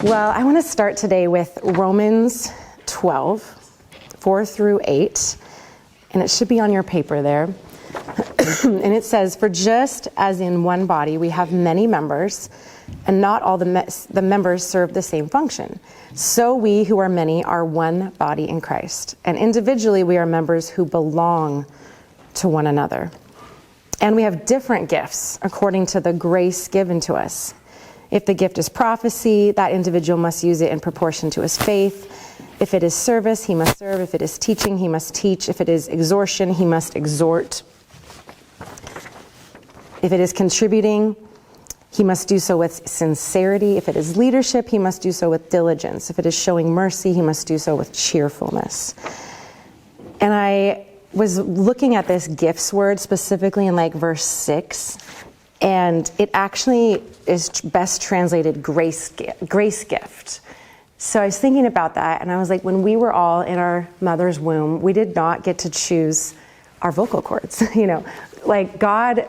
Well, I want to start today with Romans 12, 4 through 8, and it should be on your paper there. And it says, "For just as in one body we have many members, and not all the members serve the same function, so we who are many are one body in Christ, and individually we are members who belong to one another. And we have different gifts according to the grace given to us. If the gift is prophecy, that individual must use it in proportion to his faith. If it is service, he must serve. If it is teaching, he must teach. If it is exhortation, he must exhort. If it is contributing, he must do so with sincerity. If it is leadership, he must do so with diligence. If it is showing mercy, he must do so with cheerfulness." And I was looking at this gifts word specifically in like verse 6, and it actually is best translated grace gift. So I was thinking about that, and I was like, when we were all in our mother's womb, we did not get to choose our vocal cords, like God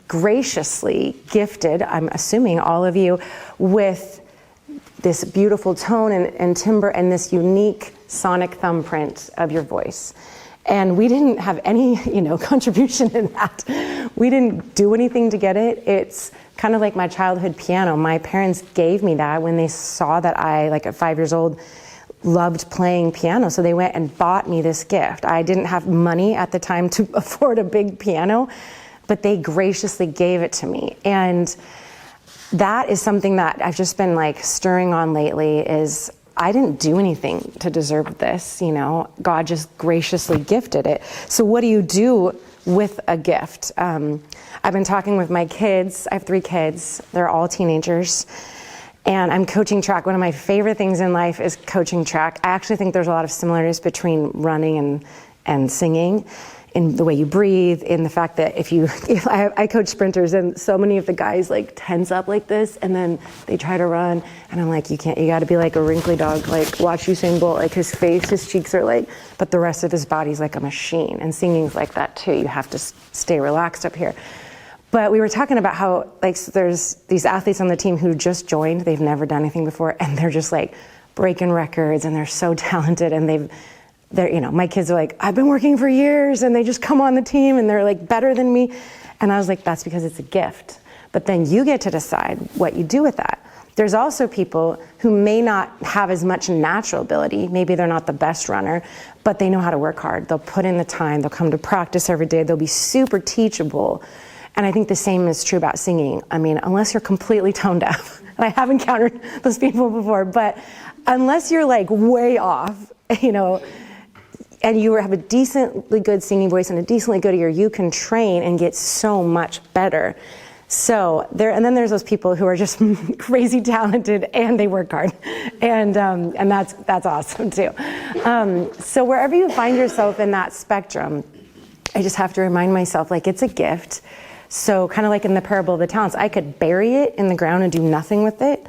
graciously gifted, I'm assuming all of you, with this beautiful tone and timbre and this unique sonic thumbprint of your voice. And we didn't have any, contribution in that. We didn't do anything to get it. It's kind of like my childhood piano. My parents gave me that when they saw that I, like at 5 years old, loved playing piano. So they went and bought me this gift. I didn't have money at the time to afford a big piano, but they graciously gave it to me. And that is something that I've just been like stirring on lately is I didn't do anything to deserve this, God just graciously gifted it. So what do you do with a gift? I've been talking with my kids. I have 3 kids. They're all teenagers. And I'm coaching track. One of my favorite things in life is coaching track. I actually think there's a lot of similarities between running and singing, in the way you breathe, in the fact that if I coach sprinters, and so many of the guys like tense up like this, and then they try to run, and I'm like, you got to be like a wrinkly dog, like watch Usain Bolt, like his face, his cheeks are like, but the rest of his body's like a machine, and singing's like that too. You have to stay relaxed up here. But we were talking about how there's these athletes on the team who just joined, they've never done anything before, and they're just like breaking records, and they're so talented, and my kids are like, I've been working for years, and they just come on the team and they're like better than me. And I was like, that's because it's a gift. But then you get to decide what you do with that. There's also people who may not have as much natural ability. Maybe they're not the best runner, but they know how to work hard. They'll put in the time. They'll come to practice every day. They'll be super teachable. And I think the same is true about singing. I mean, unless you're completely tone deaf, and I have encountered those people before, but unless you're like way off, and you have a decently good singing voice and a decently good ear, you can train and get so much better. So and then there's those people who are just crazy talented and they work hard, and that's awesome too. So wherever you find yourself in that spectrum, I just have to remind myself, like, it's a gift. So kind of like in the parable of the talents, I could bury it in the ground and do nothing with it,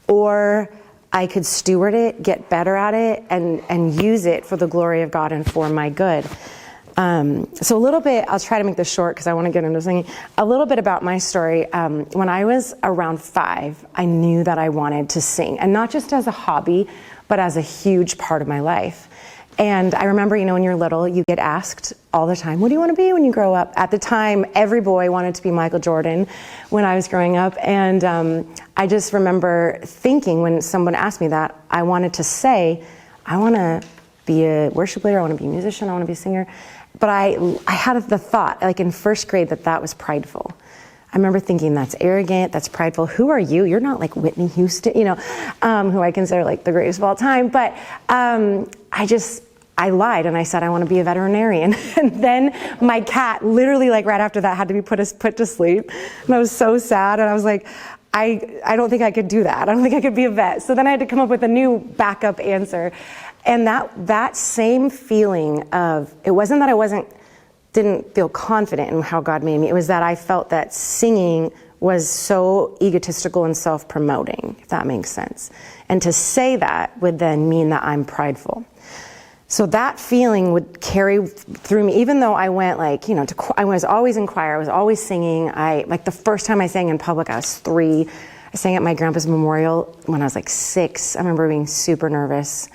or I could steward it, get better at it, and use it for the glory of God and for my good. So a little bit, I'll try to make this short because I want to get into singing. A little bit about my story. When I was around 5, I knew that I wanted to sing, and not just as a hobby, but as a huge part of my life. And I remember, when you're little, you get asked all the time, what do you want to be when you grow up? At the time, every boy wanted to be Michael Jordan when I was growing up. And I just remember thinking when someone asked me that, I wanted to say, I want to be a worship leader, I want to be a musician, I want to be a singer. But I had the thought, like in first grade, that was prideful. I remember thinking, that's arrogant, that's prideful. Who are you? You're not like Whitney Houston, who I consider like the greatest of all time. But I lied and I said I want to be a veterinarian. And then my cat literally like right after that had to be put to sleep. And I was so sad, and I was like, I don't think I could do that. I don't think I could be a vet. So then I had to come up with a new backup answer. And that same feeling of, it wasn't that I didn't feel confident in how God made me. It was that I felt that singing was so egotistical and self-promoting, if that makes sense. And to say that would then mean that I'm prideful. So that feeling would carry through me, even though I went I was always in choir, I was always singing. The first time I sang in public, I was 3. I sang at my grandpa's memorial when I was like 6. I remember being super nervous.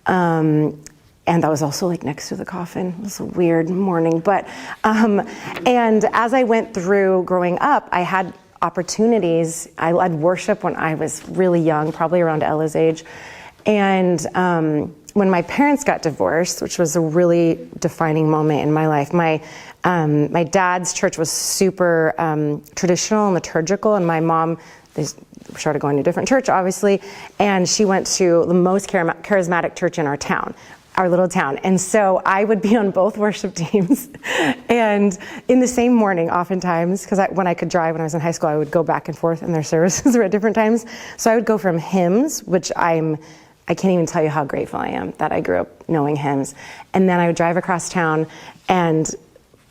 And that was also like next to the coffin. It was a weird morning. But, and as I went through growing up, I had opportunities. I led worship when I was really young, probably around Ella's age. And when my parents got divorced, which was a really defining moment in my life, my dad's church was super traditional and liturgical, and my mom, they started going to a different church, obviously, and she went to the most charismatic church in our town, our little town. And so I would be on both worship teams, and in the same morning, oftentimes, because when I could drive when I was in high school, I would go back and forth, and their services were at different times. So I would go from hymns, which I can't even tell you how grateful I am that I grew up knowing hymns. And then I would drive across town, and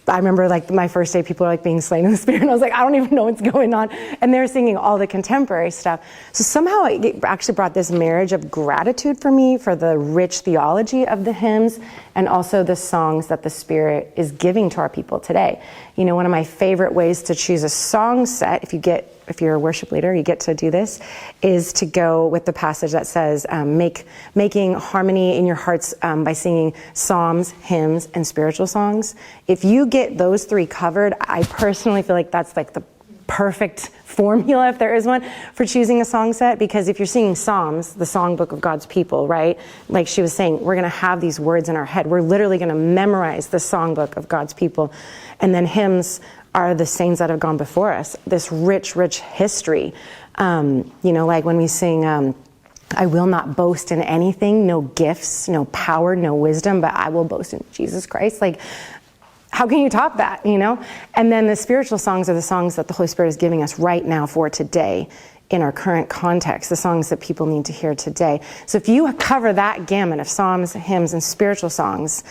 I remember like my first day, people were like being slain in the spirit, and I was like, I don't even know what's going on. And they were singing all the contemporary stuff. So somehow it actually brought this marriage of gratitude for me for the rich theology of the hymns and also the songs that the Spirit is giving to our people today. You know, one of my favorite ways to choose a song set, if you're a worship leader, you get to do this, is to go with the passage that says, making harmony in your hearts by singing psalms, hymns, and spiritual songs. If you get those 3 covered, I personally feel like that's like the perfect formula, if there is one, for choosing a song set. Because if you're singing psalms, the songbook of God's people, right? Like she was saying, we're going to have these words in our head. We're literally going to memorize the songbook of God's people. And then hymns are the saints that have gone before us, this rich, rich history. You know, like when we sing, I will not boast in anything, no gifts, no power, no wisdom, but I will boast in Jesus Christ. Like, how can you top that, you know? And then the spiritual songs are the songs that the Holy Spirit is giving us right now for today in our current context, the songs that people need to hear today. So if you cover that gamut of psalms, hymns, and spiritual songs,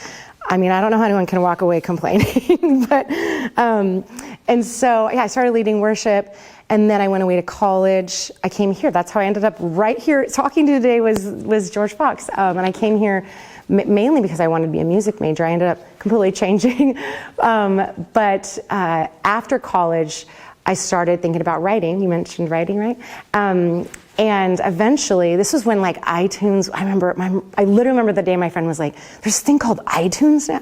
I mean, I don't know how anyone can walk away complaining, but, and so, yeah, I started leading worship, and then I went away to college. I came here. That's how I ended up right here. Talking to you today was George Fox, and I came here mainly because I wanted to be a music major. I ended up completely changing. But after college, I started thinking about writing. You mentioned writing, right? And eventually, this was when like iTunes, I literally remember the day my friend was like, there's this thing called iTunes now.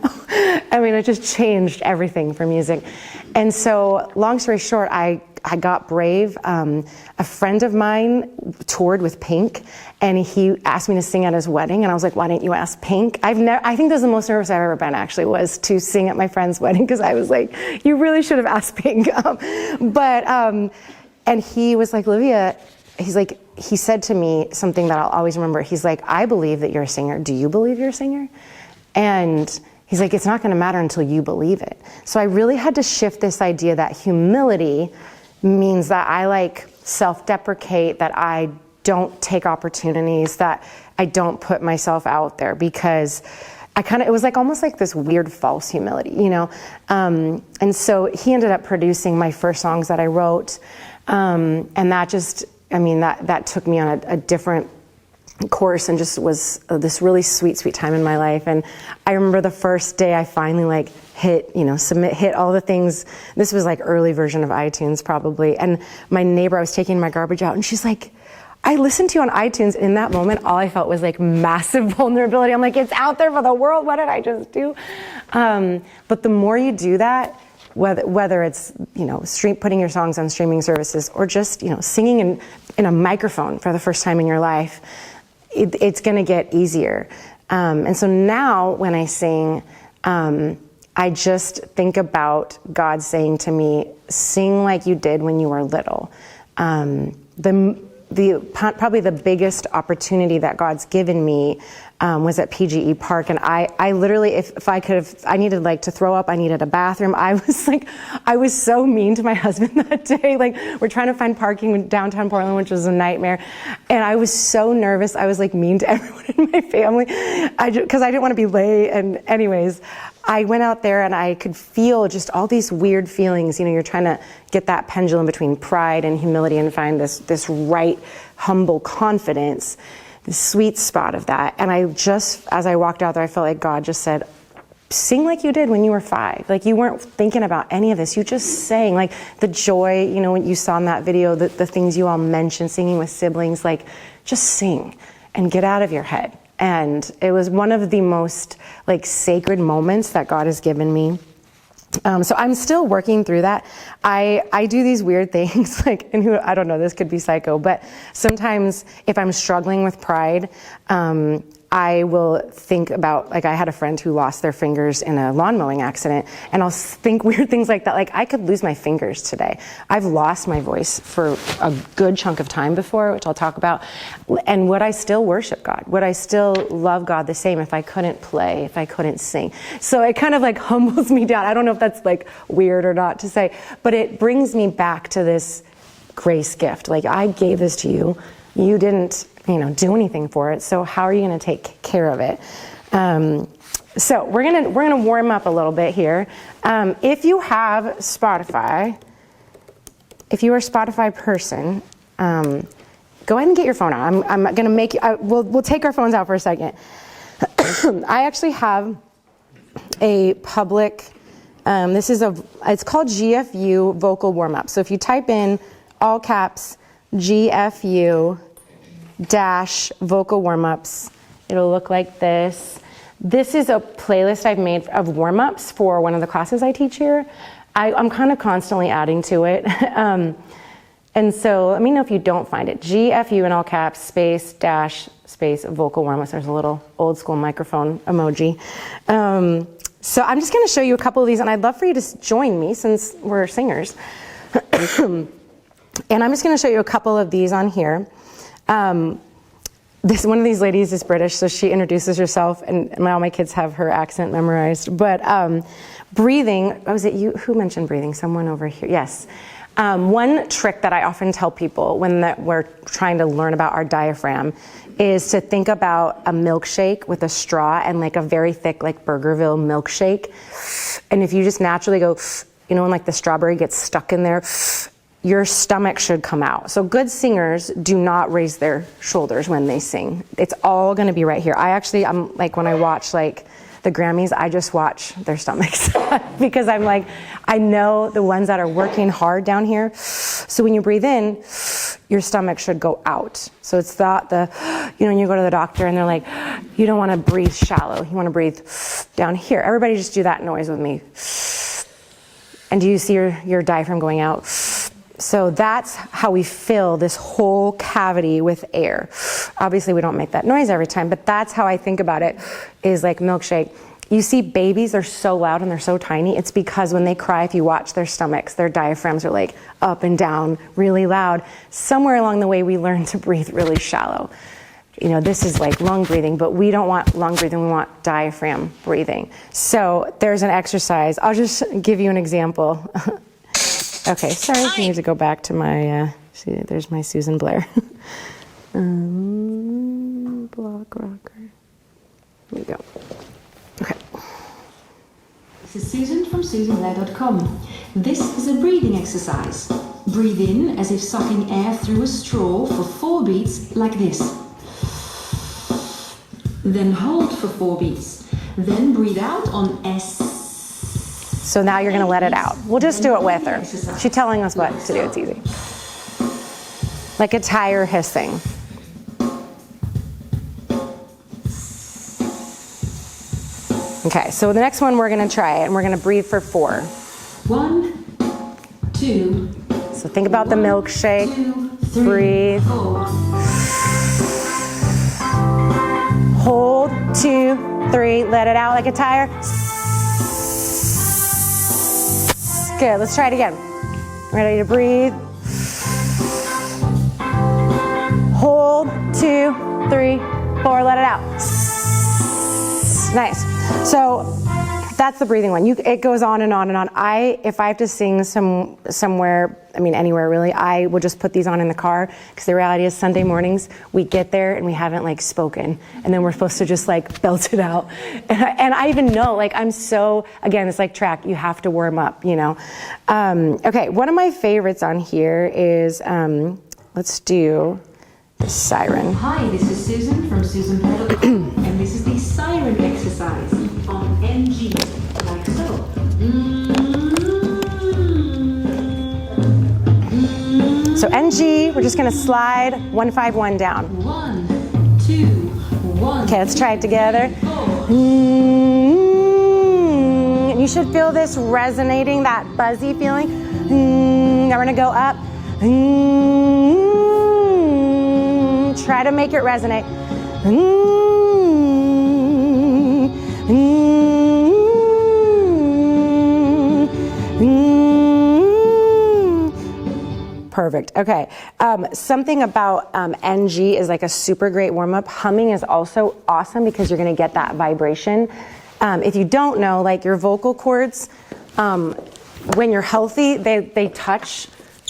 I mean, it just changed everything for music. And so long story short, I got brave. A friend of mine toured with Pink, and he asked me to sing at his wedding, and I was like, why didn't you ask Pink? I think that's the most nervous I've ever been, actually, was to sing at my friend's wedding, because I was like, you really should have asked Pink. And he was like, Olivia, he said to me something that I'll always remember. He's like, I believe that you're a singer. Do you believe you're a singer? And he's like, it's not going to matter until you believe it. So I really had to shift this idea that humility means that I like self-deprecate, that I don't take opportunities, that I don't put myself out there, because it was like almost like this weird false humility, you know? And so he ended up producing my first songs that I wrote. And that just, that took me on a different course, and just was this really sweet, sweet time in my life. And I remember the first day I finally hit all the things. This was like early version of iTunes probably. And my neighbor, I was taking my garbage out, and she's like, I listened to you on iTunes. In that moment, all I felt was like massive vulnerability. I'm like, it's out there for the world. What did I just do? But the more you do that, whether it's, putting your songs on streaming services, or just, singing in a microphone for the first time in your life, it's going to get easier. And so now when I sing, I just think about God saying to me, sing like you did when you were little. Probably the biggest opportunity that God's given me was at PGE Park, and I literally, if I could have, I needed to throw up, I needed a bathroom. I was so mean to my husband that day. We're trying to find parking in downtown Portland, which was a nightmare, and I was so nervous. I was mean to everyone in my family, because I didn't want to be late. And anyways, I went out there and I could feel just all these weird feelings. You're trying to get that pendulum between pride and humility and find this right, humble confidence, the sweet spot of that. And as I walked out there, I felt like God just said, sing like you did when you were 5. Like you weren't thinking about any of this. You just sang. Like the joy, you know, when you saw in that video, the things you all mentioned, singing with siblings, like just sing and get out of your head. And it was one of the most like sacred moments that God has given me. So I'm still working through that. I do these weird things, like, and I don't know, this could be psycho, but sometimes if I'm struggling with pride, I will think about, like, I had a friend who lost their fingers in a lawn mowing accident, and I'll think weird things like that. Like, I could lose my fingers today. I've lost my voice for a good chunk of time before, which I'll talk about. And would I still worship God? Would I still love God the same if I couldn't play, if I couldn't sing? So it kind of like humbles me down. I don't know if that's like weird or not to say, but it brings me back to this grace gift. Like, I gave this to you. You didn't, you know, do anything for it. So how are you going to take care of it? So we're gonna warm up a little bit here. If you have Spotify, if you are a Spotify person, go ahead and get your phone out. I'm going to make you. We'll take our phones out for a second. I actually have a public. It's called GFU vocal warm up. So if you type in all caps GFU dash vocal warm-ups, it'll look like this. This is a playlist I've made of warm-ups for one of the classes I teach here. I'm kind of constantly adding to it. And so let me know if you don't find it. GFU in all caps, space, dash, space, vocal warm-ups. There's a little old school microphone emoji. So I'm just going to show you a couple of these, and I'd love for you to join me since we're singers. And I'm just going to show you a couple of these on here. One of these ladies is British, so she introduces herself, and all my kids have her accent memorized. But breathing, was it you? Who mentioned breathing? Someone over here. Yes. One trick that I often tell people when we're trying to learn about our diaphragm is to think about a milkshake with a straw and like a very thick, like Burgerville milkshake. And if you just naturally go, you know, when like the strawberry gets stuck in there, your stomach should come out. So good singers do not raise their shoulders when they sing. It's all going to be right here. I'm like, when I watch like the Grammys, I just watch their stomachs because I'm like, I know the ones that are working hard down here. So when you breathe in, your stomach should go out. So it's not when you go to the doctor and they're like, you don't want to breathe shallow. You want to breathe down here. Everybody just do that noise with me. And do you see your diaphragm going out? So that's how we fill this whole cavity with air. Obviously, we don't make that noise every time, but that's how I think about it, is like milkshake. You see babies are so loud and they're so tiny. It's because when they cry, if you watch their stomachs, their diaphragms are like up and down really loud. Somewhere along the way, we learn to breathe really shallow. You know, this is like lung breathing, but we don't want lung breathing, we want diaphragm breathing. So there's an exercise. I'll just give you an example. Okay, sorry, I need to go back to my, see, there's my Susan Blair. Block rocker. Here we go. Okay. This is Susan from SusanBlair.com. This is a breathing exercise. Breathe in as if sucking air through a straw for 4 beats like this. Then hold for 4 beats. Then breathe out on S. So now you're going to let it out. We'll just do it with her. She's telling us what to do. It's easy. Like a tire hissing. Okay, so the next one we're going to try it, and we're going to breathe for 4. 1, 2. So think about the milkshake. 2, 3, breathe. 4. Hold, 2, 3. Let it out like a tire. Good, let's try it again. Ready to breathe. Hold, 2, 3, 4, let it out. Nice. So that's the breathing one. It goes on and on and on. If I have to sing somewhere, I mean anywhere really, I will just put these on in the car, because the reality is Sunday mornings we get there and we haven't like spoken, and then we're supposed to just like belt it out. And I even know, like, I'm so, again, it's like track, you have to warm up, you know. Okay, one of my favorites on here is, let's do the siren. Hi, this is Susan from SusanBlair.com, and this is the siren exercise on NG. NG, we're just gonna slide 1-5-1 down. 1, 2, 1. Okay, let's try it together. And you should feel this resonating, that buzzy feeling. Now we're gonna go up. Try to make it resonate. Perfect. Okay. Something about NG is like a super great warm-up. Humming is also awesome because you're going to get that vibration. If you don't know, like your vocal cords, when you're healthy, they touch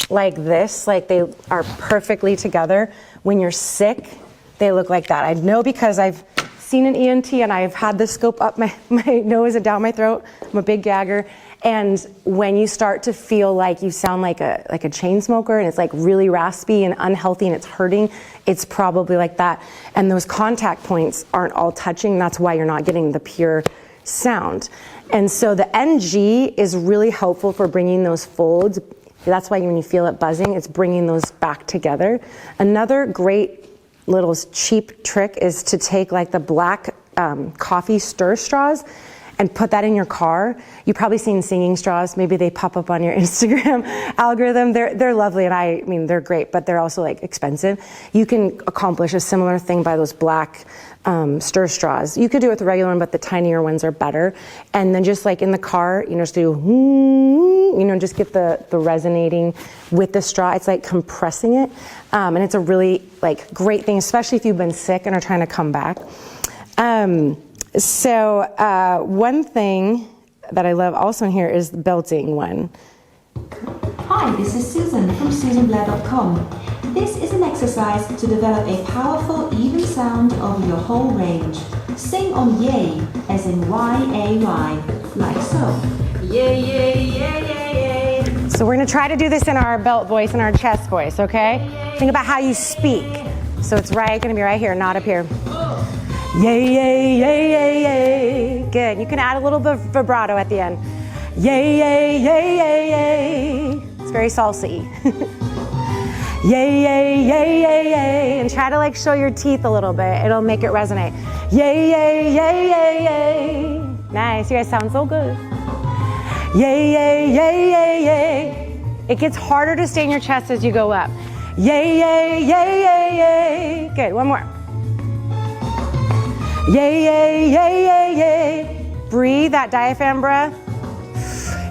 like this, like they are perfectly together. When you're sick, they look like that. I know because I've seen an ENT and I've had the scope up my nose and down my throat. I'm a big gagger. And when you start to feel like you sound like a chain smoker and it's like really raspy and unhealthy and it's hurting, it's probably like that. And those contact points aren't all touching. That's why you're not getting the pure sound. And so the NG is really helpful for bringing those folds. That's why when you feel it buzzing, it's bringing those back together. Another great little cheap trick is to take like the black coffee stir straws and put that in your car. You've probably seen singing straws. Maybe they pop up on your Instagram algorithm. They're lovely, and I mean, they're great, but they're also like expensive. You can accomplish a similar thing by those black stir straws. You could do it with the regular one, but the tinier ones are better. And then just like in the car, just do, just get the resonating with the straw. It's like compressing it. And it's a really like great thing, especially if you've been sick and are trying to come back. So one thing that I love also in here is the belting one. Hi, this is Susan from SusanBlair.com. This is an exercise to develop a powerful, even sound over your whole range. Sing on yay, as in Y-A-Y, like so. Yay, yay, yay, yay, yay. So we're going to try to do this in our belt voice and our chest voice, okay? Think about how you speak. So it's going to be right here, not up here. Yay, yay, yay, yay, yay. Good. You can add a little bit of vibrato at the end. Yay, yay, yay, yay, yay. It's very salsa-y. Yay, yay, yay, yay, yay. And try to like show your teeth a little bit. It'll make it resonate. Yay, yay, yay, yay, yay. Nice. You guys sound so good. Yay, yay, yay, yay, yay. It gets harder to stay in your chest as you go up. Yay, yay, yay, yay, yay. Good. One more. Yay, yay, yay, yay, yay. Breathe that diaphragm breath.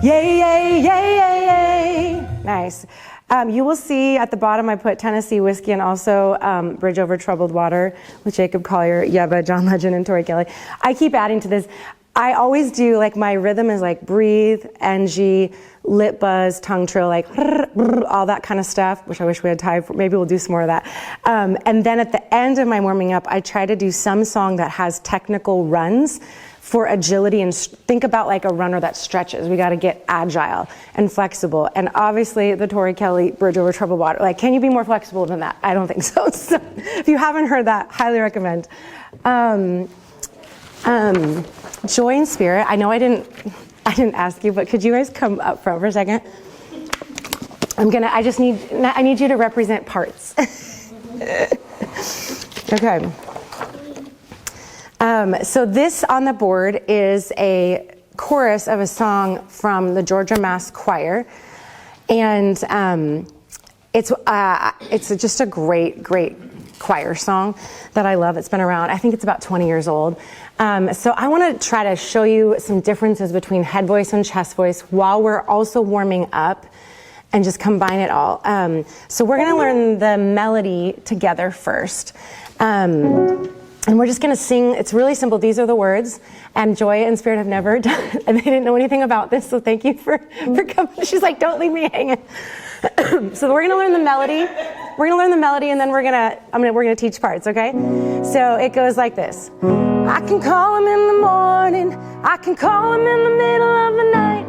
Yay, yay, yay, yay, yay. Nice. You will see at the bottom I put Tennessee whiskey and also Bridge Over Troubled Water with Jacob Collier, Yeva, John Legend, and Tori Kelly. I keep adding to this. I always do, like my rhythm is like breathe, NG, lip buzz, tongue trill, like all that kind of stuff, which I wish we had time for. Maybe we'll do some more of that. And then at the end of my warming up, I try to do some song that has technical runs for agility, and think about like a runner that stretches. We got to get agile and flexible. And obviously the Tori Kelly Bridge Over Troubled Water, like, can you be more flexible than that? I don't think so. So if you haven't heard that, highly recommend. Joy and spirit. I know I didn't ask you, but could you guys come up front for a second? I need you to represent parts. Okay. So this on the board is a chorus of a song from the Georgia Mass Choir, and it's just a great choir song that I love. It's been around, I think it's about 20 years old. So I want to try to show you some differences between head voice and chest voice while we're also warming up and just combine it all. So we're going to learn the melody together first. And we're just going to sing. It's really simple. These are the words. And Joy and Spirit have never done, and they didn't know anything about this, so thank you for coming. She's like, don't leave me hanging. So we're going to learn the melody. We're going to learn the melody, and then we're going to teach parts, okay? So it goes like this. I can call him in the morning. I can call him in the middle of the night.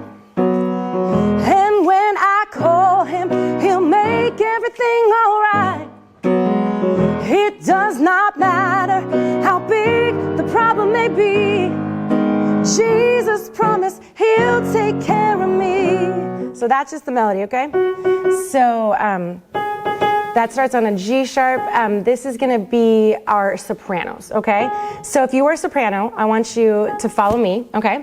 And when I call him, he'll make everything all right. It does not matter how big the problem may be. Jesus promised he'll take care of me. So that's just the melody, okay? So That starts on a G sharp. This is going to be our sopranos, okay? So if you were a soprano, I want you to follow me, okay?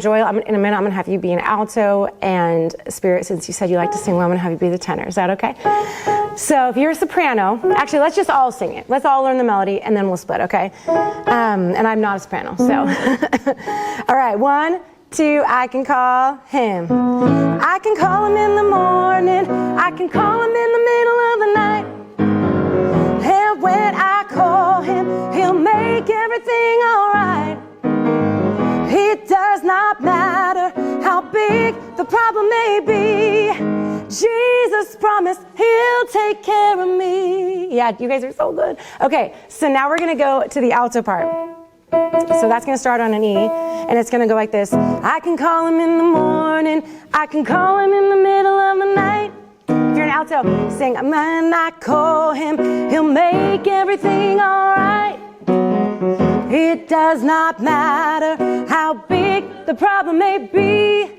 Joy, in a minute I'm going to have you be an alto, and Spirit, since you said you like to sing well, I'm going to have you be the tenor. Is that okay? So if you're a soprano, actually let's just all sing it. Let's all learn the melody and then we'll split, okay? And I'm not a soprano, so. All right, 1, 2, I can call him. I can call him in the morning. I can call him in the middle of the night. And when I call him, he'll make everything all right. It does not matter how big the problem may be. Jesus promised he'll take care of me. Yeah, you guys are so good. Okay, so now we're going to go to the alto part. So that's going to start on an E, and it's going to go like this. I can call him in the morning. I can call him in the middle of the night. If you're an alto, sing, when I call him, he'll make everything all right. It does not matter how big the problem may be.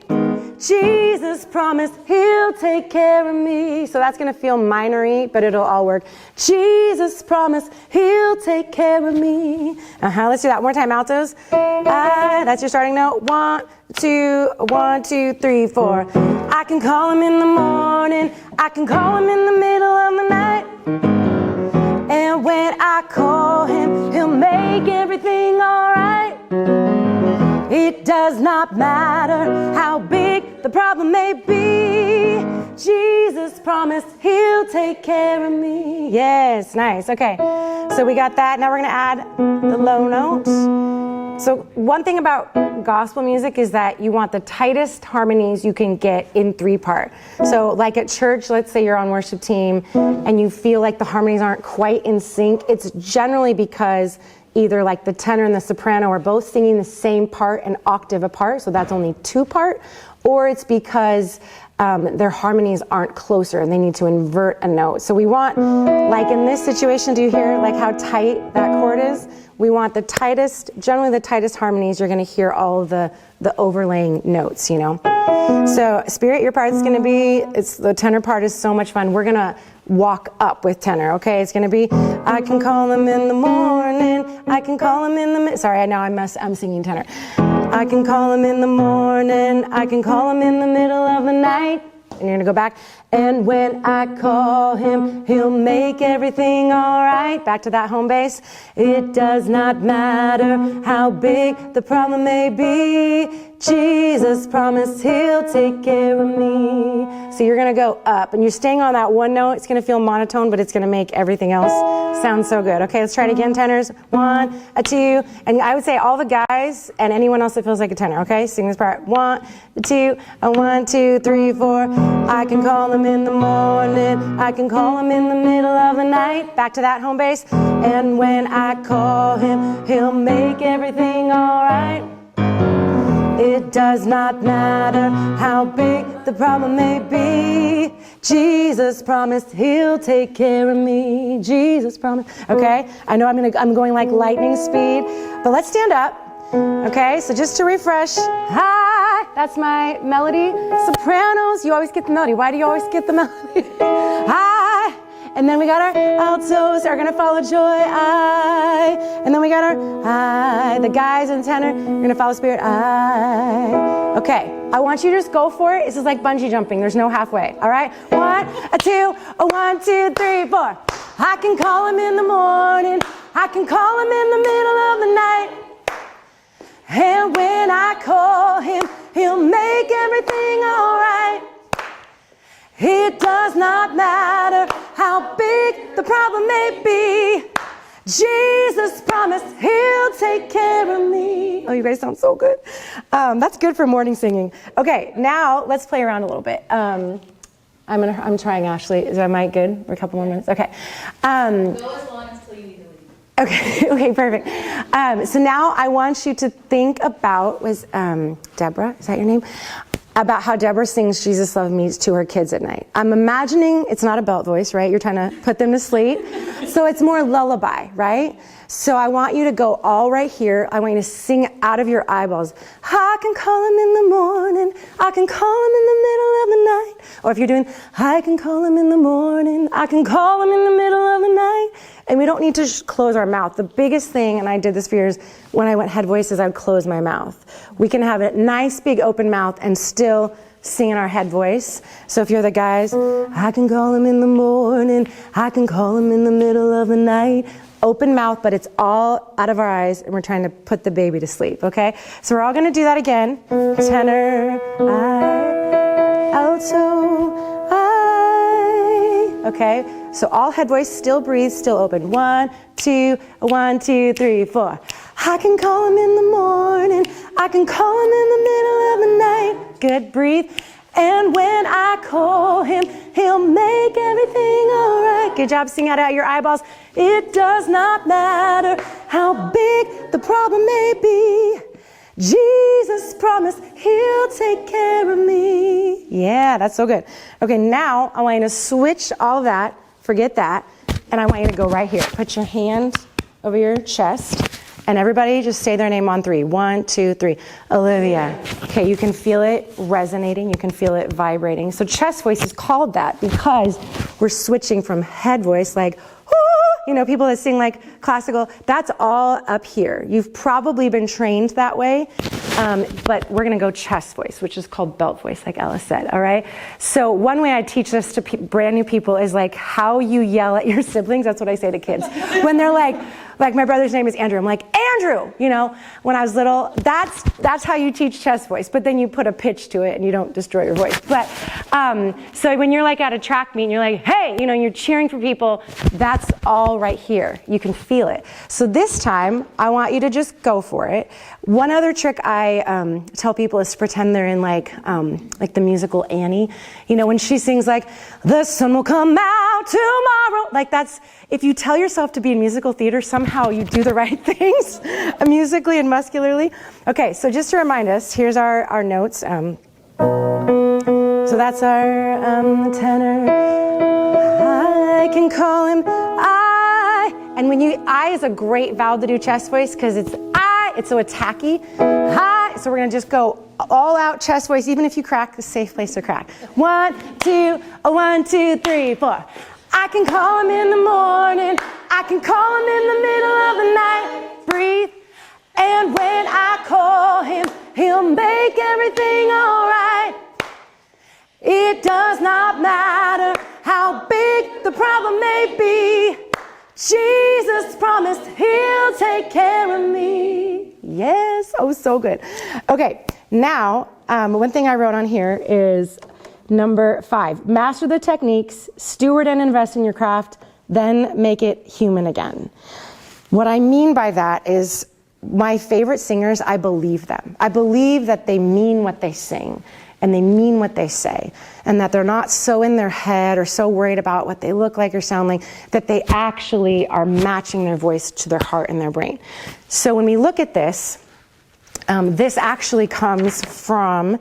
Jesus promised he'll take care of me. So that's going to feel minor-y, but it'll all work. Jesus promised he'll take care of me. Let's do that one more time, altos. That's your starting note. 1, 2, 1, 2, 3, 4. I can call him in the morning. I can call him in the middle of the night. And when I call him, he'll make everything all right. It does not matter how big the problem may be. Jesus promised he'll take care of me. Yes, nice. Okay, so we got that. Now we're going to add the low notes. So one thing about gospel music is that you want the tightest harmonies you can get in 3-part. So like at church, let's say you're on worship team and you feel like the harmonies aren't quite in sync. It's generally because either like the tenor and the soprano are both singing the same part an octave apart, so that's only 2-part, or it's because their harmonies aren't closer and they need to invert a note. So we want, like in this situation, do you hear like how tight that chord is? We want the tightest, generally the tightest harmonies. You're going to hear all of the overlaying notes, you know. So Spirit, your part is going to be, the tenor part is so much fun. We're going to walk up with tenor, okay? It's going to be, I can call him in the morning. I can call him in the, sorry, now I'm singing tenor. I can call him in the morning. I can call him in the middle of the night. And you're going to go back. And when I call him, he'll make everything all right. Back to that home base. It does not matter how big the problem may be. Jesus promised he'll take care of me. So you're going to go up. And you're staying on that one note. It's going to feel monotone, but it's going to make everything else sound so good. Okay, let's try it again, tenors. 1, 2. And I would say all the guys and anyone else that feels like a tenor, okay? Sing this part. 1, 2, 1, 2, 3, 4. I can call him in the morning. I can call him in the middle of the night. Back to that home base. And when I call him, he'll make everything all right. It does not matter how big the problem may be. Jesus promised he'll take care of me. Jesus promised. Okay, I know I'm going like lightning speed, but let's stand up. Okay, so just to refresh. Hi, that's my melody. Sopranos, you always get the melody. Why do you always get the melody? Hi. And then we got our altos are gonna follow joy, I. And then we got our I. The guys and tenor are gonna follow Spirit, I. Okay, I want you to just go for it. This is like bungee jumping. There's no halfway. All right, 1, 2, 1, 2, 3, 4. I can call him in the morning. I can call him in the middle of the night. And when I call him, he'll make everything all right. It does not matter how big the problem may be. Jesus promised he'll take care of me. Oh, you guys sound so good. That's good for morning singing. Okay, now let's play around a little bit. I'm trying, Ashley. Is my mic good for a couple more minutes? Okay. Go as long until you need to leave. Okay, perfect. So now I want you to think about, Deborah, is that your name? about how Deborah sings Jesus Loved Me to her kids at night. I'm imagining, it's not a belt voice, right? You're trying to put them to sleep. So it's more lullaby, right? So I want you to go all right here. I want you to sing out of your eyeballs. I can call him in the morning. I can call him in the middle of the night. Or if you're doing, I can call him in the morning. I can call him in the middle of the night. And we don't need to close our mouth. The biggest thing, and I did this for years, when I went head voices, I would close my mouth. We can have a nice big open mouth and still sing in our head voice. So if you're the guys, I can call him in the morning. I can call him in the middle of the night. Open mouth, but it's all out of our eyes, and we're trying to put the baby to sleep, okay? So we're all gonna do that again. Tenor, I, alto, I. Okay, so all head voice, still breathe, still open. 1, 2, 1, 2, 3, 4. I can call him in the morning. I can call him in the middle of the night. Good, breathe. And when I call him, he'll make everything all right. Good job, sing out of your eyeballs. It does not matter how big the problem may be. Jesus promised he'll take care of me. Yeah, that's so good. Okay, now I want you to switch all of that, forget that, and I want you to go right here. Put your hand over your chest, and everybody just say their name on 3. 1, 2, 3. Olivia. Okay, you can feel it resonating, you can feel it vibrating. So chest voice is called that because we're switching from head voice, like, you know, people that sing like classical, that's all up here. You've probably been trained that way, but we're going to go chest voice, which is called belt voice, like Ella said, all right? So one way I teach this to brand new people is like how you yell at your siblings. That's what I say to kids. When they're like my brother's name is Andrew. I'm like, Andrew, you know, when I was little, that's how you teach chest voice, but then you put a pitch to it and you don't destroy your voice. But so when you're like at a track meet and you're like, hey, you know, you're cheering for people, that's all right here. You can feel it. So this time, I want you to just go for it. One other trick I tell people is to pretend they're in like the musical Annie. You know, when she sings like, the sun will come out tomorrow. Like that's, if you tell yourself to be in musical theater, somehow you do the right things musically and muscularly. Okay, so just to remind us, here's our notes. So that's our tenor. I can call him I. And when I is a great vowel to do chest voice because it's I, it's so attacky. I. So we're going to just go all out chest voice, even if you crack, a safe place to crack. 1, 2, 1, 2, 3, 4. I can call him in the morning. I can call him in the middle of the night. Breathe. And when I call him, he'll make everything all right. It does not matter how big the problem may be. Jesus promised he'll take care of me. Yes, oh, so good. Okay, now, one thing I wrote on here is number 5. Master the techniques, steward and invest in your craft, then make it human again. What I mean by that is my favorite singers, I believe them. I believe that they mean what they sing and they mean what they say, and that they're not so in their head or so worried about what they look like or sound like that they actually are matching their voice to their heart and their brain. So when we look at this, this actually comes from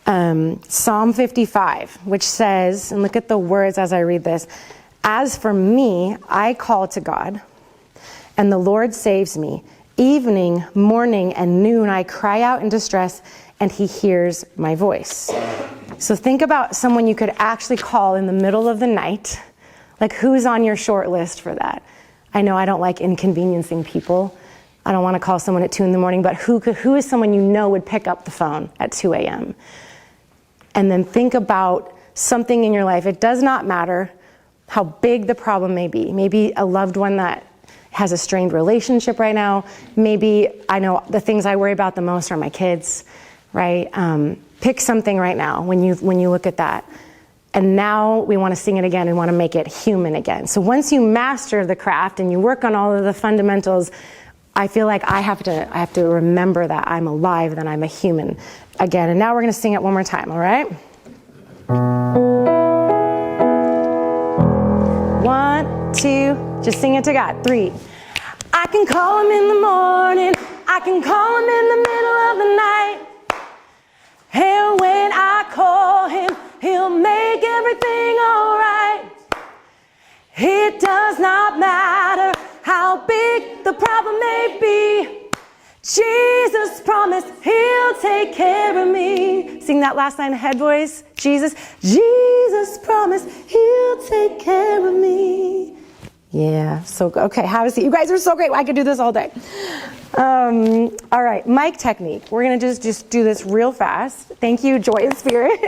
Psalm 55, which says, and look at the words as I read this, as for me, I call to God, and the Lord saves me. Evening, morning, and noon, I cry out in distress, and he hears my voice. So think about someone you could actually call in the middle of the night. Like, who's on your short list for that? I know I don't like inconveniencing people. I don't want to call someone at 2 in the morning, but who is someone you know would pick up the phone at 2 a.m.? And then think about something in your life. It does not matter how big the problem may be. Maybe a loved one that has a strained relationship right now. Maybe, I know the things I worry about the most are my kids, right? Pick something right now when you look at that. And now we want to sing it again and want to make it human again. So once you master the craft and you work on all of the fundamentals, I feel like I have to remember that I'm alive, that I'm a human again. And now we're going to sing it one more time, all right? 1, 2, just sing it to God. 3. I can call him in the morning. I can call him in the middle of the night. And when I call him, he'll make everything all right. It does not matter how big the problem may be. Jesus promised he'll take care of me. Sing that last line, head voice. Jesus promised he'll take care of me. Yeah, so okay, have a seat. You guys are so great. I could do this all day. All right, mic technique. We're gonna just do this real fast. Thank you, Joy and Spirit.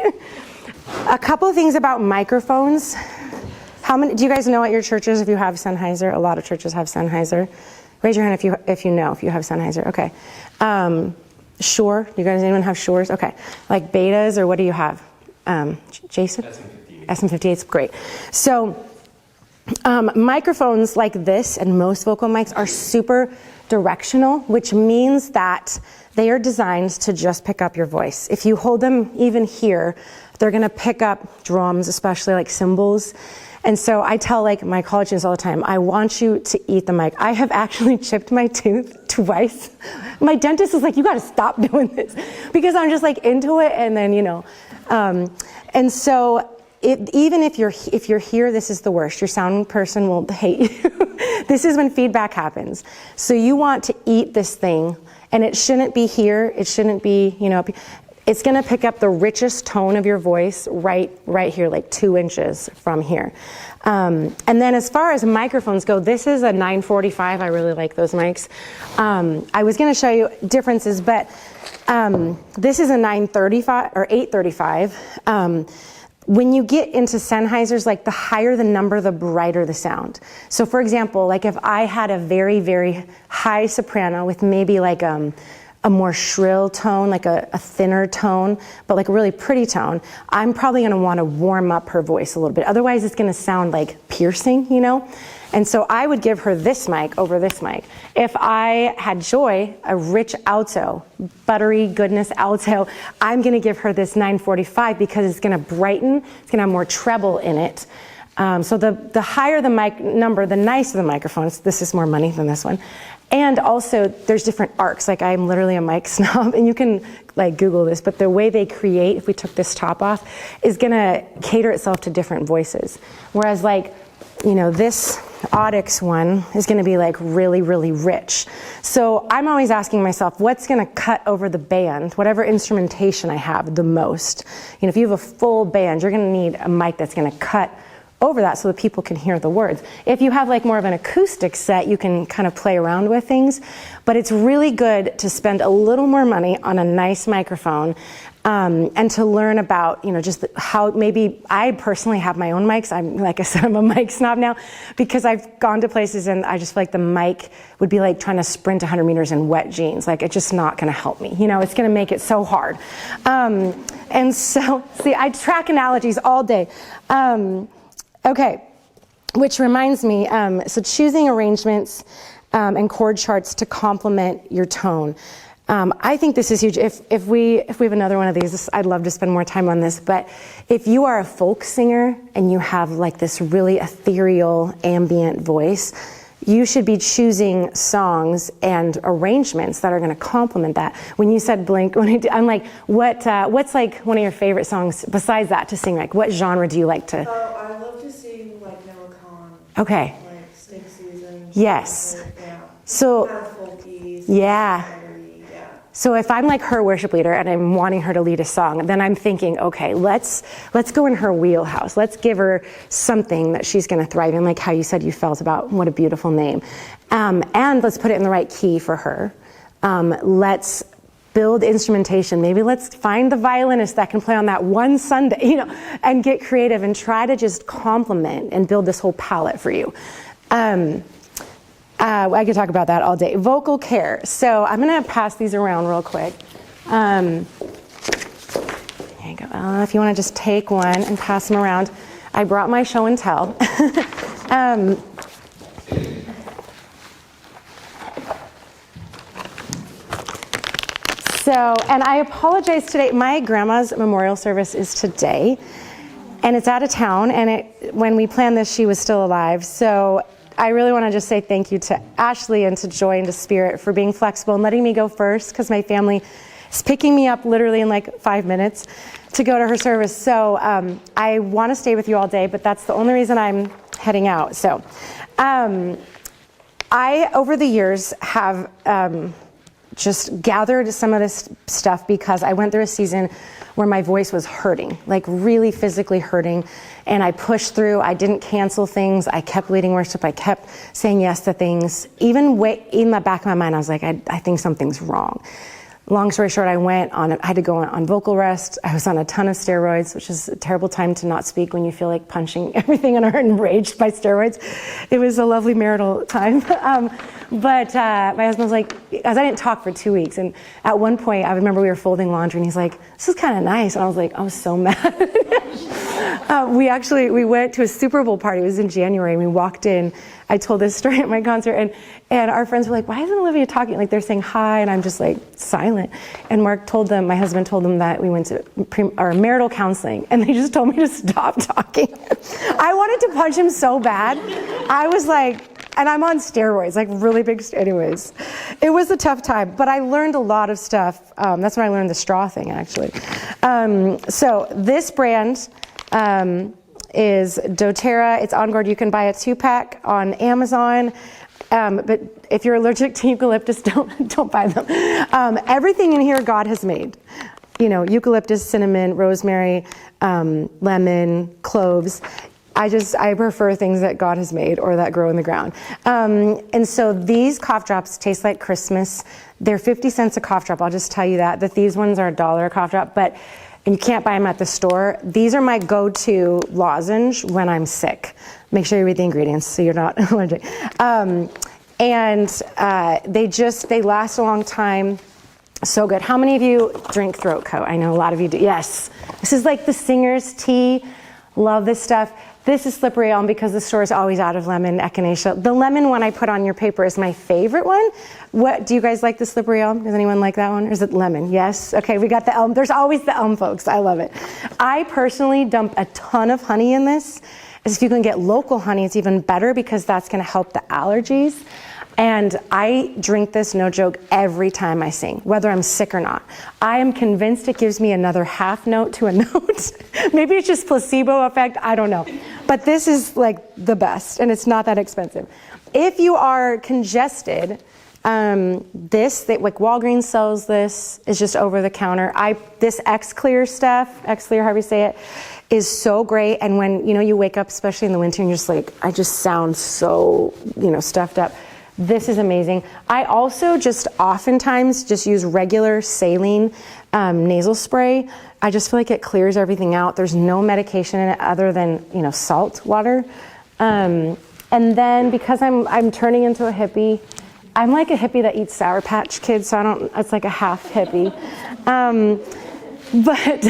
A couple of things about microphones. How many? Do you guys know at your churches if you have Sennheiser? A lot of churches have Sennheiser. Raise your hand if you know if you have Sennheiser. Okay. Shure. You guys, anyone have Shures? Okay. Like betas, or what do you have? Jason? SM58. SM58's great. So microphones like this and most vocal mics are super directional, which means that they are designed to just pick up your voice. If you hold them even here, they're going to pick up drums, especially like cymbals. And so I tell like my college students all the time, I want you to eat the mic. I have actually chipped my tooth twice. My dentist is like, you got to stop doing this, because I'm just like into it. And then, and so even if you're here, this is the worst. Your sound person will hate you. This is when feedback happens. So you want to eat this thing, and it shouldn't be here. It shouldn't be, it's going to pick up the richest tone of your voice right here, like 2 inches from here. And then as far as microphones go, this is a 945. I really like those mics. I was going to show you differences, but this is a 935 or 835. When you get into Sennheisers, like the higher the number, the brighter the sound. So for example, like if I had a very, very high soprano with maybe like a more shrill tone, like a thinner tone, but like a really pretty tone, I'm probably going to want to warm up her voice a little bit. Otherwise, it's going to sound like piercing, And so I would give her this mic over this mic. If I had Joy, a rich alto, buttery goodness alto, I'm going to give her this 945 because it's going to brighten, it's going to have more treble in it. So the higher the mic number, the nicer the microphones. This is more money than this one. And also, there's different arcs. Like, I'm literally a mic snob, and you can like Google this, but the way they create, if we took this top off, is gonna cater itself to different voices. Whereas like, this Audix one is gonna be like really, really rich. So I'm always asking myself, what's gonna cut over the band, whatever instrumentation I have the most? If you have a full band, you're gonna need a mic that's gonna cut over that so that people can hear the words. If you have like more of an acoustic set, you can kind of play around with things, but it's really good to spend a little more money on a nice microphone, and to learn about, just how maybe I personally have my own mics. Like I said, I'm a mic snob now because I've gone to places and I just feel like the mic would be like trying to sprint 100 meters in wet jeans. Like, it's just not going to help me. It's going to make it so hard. And so, see, I track analogies all day. Okay, which reminds me, so choosing arrangements and chord charts to complement your tone. I think this is huge. If we have another one of these, I'd love to spend more time on this, but if you are a folk singer and you have like this really ethereal ambient voice, you should be choosing songs and arrangements that are going to complement that. When you said Blink, I'm like, what's like one of your favorite songs besides that to sing? Like, what genre do you like to? I love to sing like Noah Kahn. Okay. Like Snake Season. Yes. Yeah. So. Kind of folky. Yeah. Yeah. So if I'm like her worship leader and I'm wanting her to lead a song, then I'm thinking, okay, let's go in her wheelhouse. Let's give her something that she's going to thrive in, like how you said you felt about What a Beautiful Name. And let's put it in the right key for her. Let's build instrumentation. Maybe let's find the violinist that can play on that one Sunday, and get creative and try to just complement and build this whole palette for you. I could talk about that all day. Vocal care. So I'm going to pass these around real quick. There you go. If you want to just take one and pass them around. I brought my show and tell. And I apologize today. My grandma's memorial service is today, and it's out of town. And when we planned this, she was still alive. So I really want to just say thank you to Ashley and to Joy and to Spirit for being flexible and letting me go first, because my family is picking me up literally in like 5 minutes to go to her service. So I want to stay with you all day, but that's the only reason I'm heading out. So I, over the years, have just gathered some of this stuff because I went through a season where my voice was hurting, like really physically hurting. And I pushed through. I didn't cancel things. I kept leading worship. I kept saying yes to things. Even in the back of my mind, I was like, I think something's wrong. Long story short, I had to go on vocal rest. I was on a ton of steroids, which is a terrible time to not speak when you feel like punching everything and are enraged by steroids. It was a lovely marital time. But my husband was like, as I didn't talk for 2 weeks, and at one point I remember we were folding laundry and he's like, this is kind of nice. And I was like, I was so mad. We went to a Super Bowl party. It was in January, and we walked in. I told this story at my concert, and our friends were like, why isn't Olivia talking? Like, they're saying hi, and I'm just like silent. And my husband told them that we went to our marital counseling, and they just told me to stop talking. I wanted to punch him so bad. I was like, and I'm on steroids, like really big, anyways. It was a tough time, but I learned a lot of stuff. That's when I learned the straw thing, actually. So this brand is doTERRA. It's on board. You can buy a 2-pack on Amazon. But if you're allergic to eucalyptus, don't buy them. Everything in here God has made. You know, eucalyptus, cinnamon, rosemary, lemon, cloves. I prefer things that God has made or that grow in the ground. And so these cough drops taste like Christmas. They're 50 cents a cough drop. I'll just tell you that these ones are $1 a cough drop, and you can't buy them at the store. These are my go-to lozenge when I'm sick. Make sure you read the ingredients so you're not allergic. They last a long time. So good. How many of you drink throat coat? I know a lot of you do. Yes. This is like the singer's tea. Love this stuff. This is slippery elm because the store is always out of lemon, echinacea. The lemon one I put on your paper is my favorite one. What do you guys like, the slippery elm? Does anyone like that one? Or is it lemon? Yes? Okay, we got the elm. There's always the elm, folks. I love it. I personally dump a ton of honey in this. If you can get local honey, it's even better because that's going to help the allergies. And I drink this, no joke, every time I sing, whether I'm sick or not. I am convinced it gives me another half note to a note. Maybe it's just placebo effect, I don't know. But this is like the best, and it's not that expensive. If you are congested, like Walgreens sells this, is just over the counter. This X-Clear stuff, X-Clear, however you say it, is so great. And when you wake up, especially in the winter, and you're just like, I just sound so stuffed up. This is amazing. I also just oftentimes just use regular saline nasal spray. I just feel like it clears everything out. There's no medication in it other than salt water. And then because I'm turning into a hippie, I'm like a hippie that eats Sour Patch Kids, so it's like a half hippie. But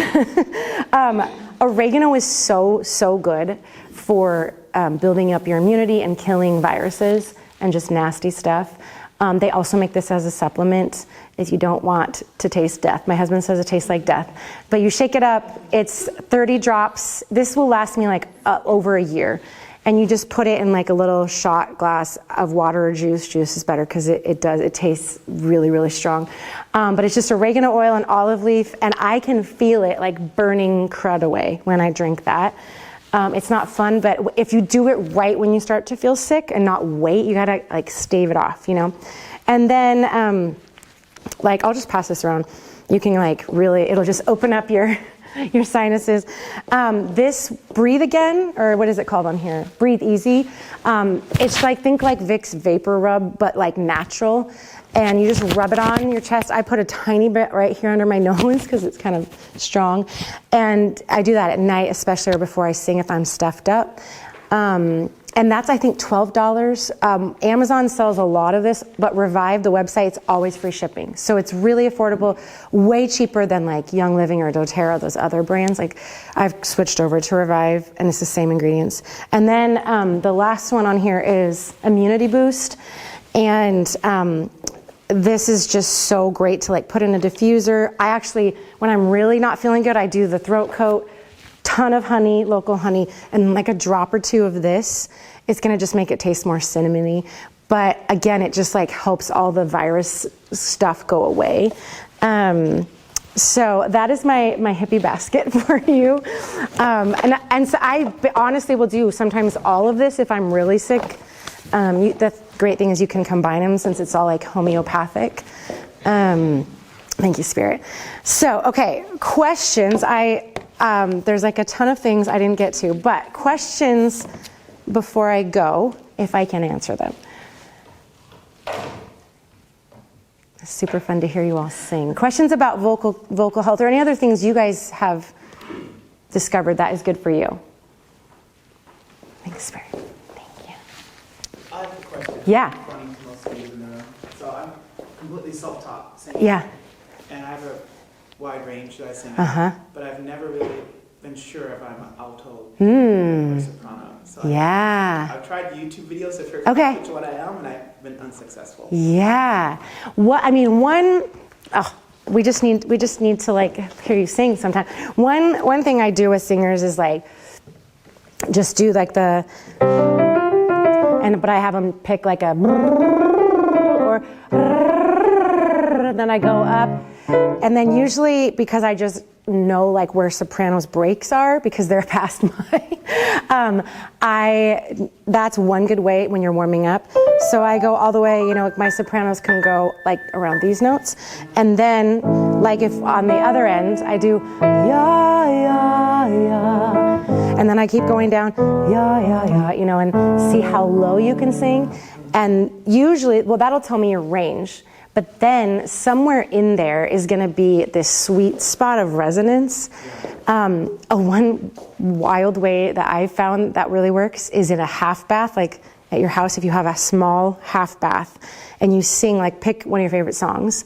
oregano is so good for building up your immunity and killing viruses and just nasty stuff. They also make this as a supplement if you don't want to taste death. My husband says it tastes like death. But you shake it up, it's 30 drops. This will last me like over a year. And you just put it in like a little shot glass of water or juice. Juice is better because it tastes really, really strong. But it's just oregano oil and olive leaf, and I can feel it like burning crud away when I drink that. It's not fun, but if you do it right when you start to feel sick and not wait, you gotta like stave it off, And then, I'll just pass this around. You can it'll just open up your sinuses. This Breathe Again, or what is it called on here? Breathe Easy. It's think like Vicks Vapor Rub, but like natural. And you just rub it on your chest. I put a tiny bit right here under my nose because it's kind of strong. And I do that at night, especially or before I sing if I'm stuffed up. And that's, I think, $12. Amazon sells a lot of this, but Revive, the website, it's always free shipping. So it's really affordable, way cheaper than like Young Living or doTERRA, those other brands. I've switched over to Revive, and it's the same ingredients. And then the last one on here is Immunity Boost. And this is just so great to put in a diffuser. I actually, when I'm really not feeling good, I do the throat coat, ton of honey, local honey, and like a drop or two of this. It's gonna just make it taste more cinnamony. But again, it just helps all the virus stuff go away. So that is my hippie basket for you. And so I honestly will do sometimes all of this if I'm really sick. The great thing is you can combine them since it's all like homeopathic. Thank you, Spirit. So, okay, questions. There's like a ton of things I didn't get to, but questions before I go, if I can answer them. It's super fun to hear you all sing. Questions about vocal health or any other things you guys have discovered that is good for you? Thanks, Spirit. Thank you. I have a question. Yeah. Funny to most of you in the room. So I'm completely self-taught singing. Yeah. And I have a wide range that I sing. Uh-huh. But I've never really been sure if I'm an alto or soprano. So Yeah. I've tried YouTube videos to figure Okay. out which one I am, and I've been unsuccessful. Yeah. We just need to like hear you sing sometime. One thing I do with singers is like just do like but I have them pick like a or then I go up, and then usually because I just know like where sopranos breaks are because they're past my that's one good way when you're warming up. So I go all the way, like my sopranos can go like around these notes, and then like if on the other end I do ya ya ya, and then I keep going down ya ya ya, and see how low you can sing, and usually that'll tell me your range. But then somewhere in there is going to be this sweet spot of resonance. One wild way that I found that really works is in a half bath, like at your house, if you have a small half bath and you sing, like pick one of your favorite songs,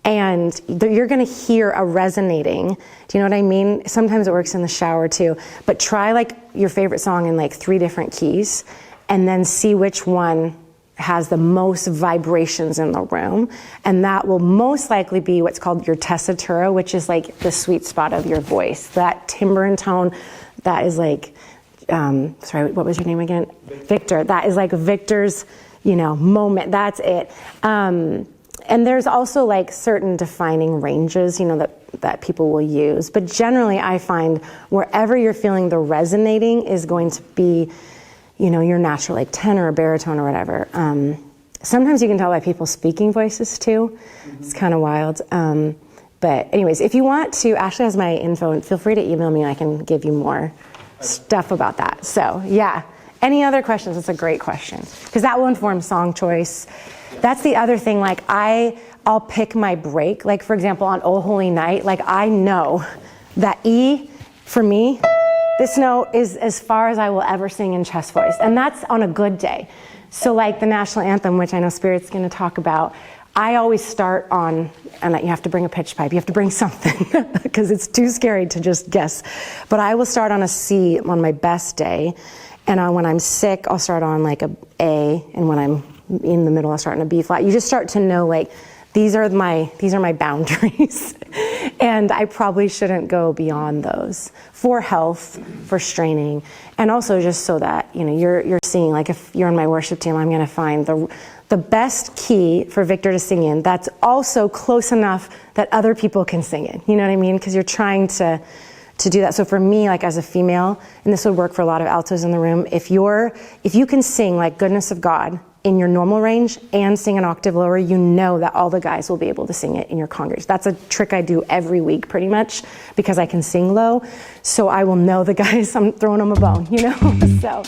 and you're going to hear a resonating. Do you know what I mean? Sometimes it works in the shower too. But try like your favorite song in like 3 different keys and then see which one has the most vibrations in the room, and that will most likely be what's called your tessitura, which is like the sweet spot of your voice. That timbre and tone, that is like, sorry, what was your name again? Victor. That is like Victor's, moment. That's it. And there's also like certain defining ranges, that people will use. But generally, I find wherever you're feeling the resonating is going to be your natural like tenor or baritone or whatever. Sometimes you can tell by people speaking voices too. Mm-hmm. It's kind of wild. But anyways, if you want to, Ashley has my info, and feel free to email me and I can give you more stuff about that. So yeah, any other questions? It's a great question because that will inform song choice. Yeah. That's the other thing, like I'll pick my break. Like for example, on Oh Holy Night, like I know that E for me, this note is as far as I will ever sing in chest voice, and that's on a good day. So like the national anthem, which I know Spirit's going to talk about, I always start on, and you have to bring a pitch pipe, you have to bring something, because it's too scary to just guess. But I will start on a C on my best day, and when I'm sick, I'll start on like a A, and when I'm in the middle, I'll start on a B flat. You just start to know like, these are my boundaries, and I probably shouldn't go beyond those for health, for straining, and also just so that you're seeing, like if you're on my worship team, I'm going to find the best key for Victor to sing in that's also close enough that other people can sing in. You know what I mean? Because you're trying to do that. So for me, like as a female, and this would work for a lot of altos in the room, if you can sing like Goodness of God in your normal range and sing an octave lower, you know that all the guys will be able to sing it in your congregation. That's a trick I do every week pretty much because I can sing low. So I will know the guys, I'm throwing them a bone, So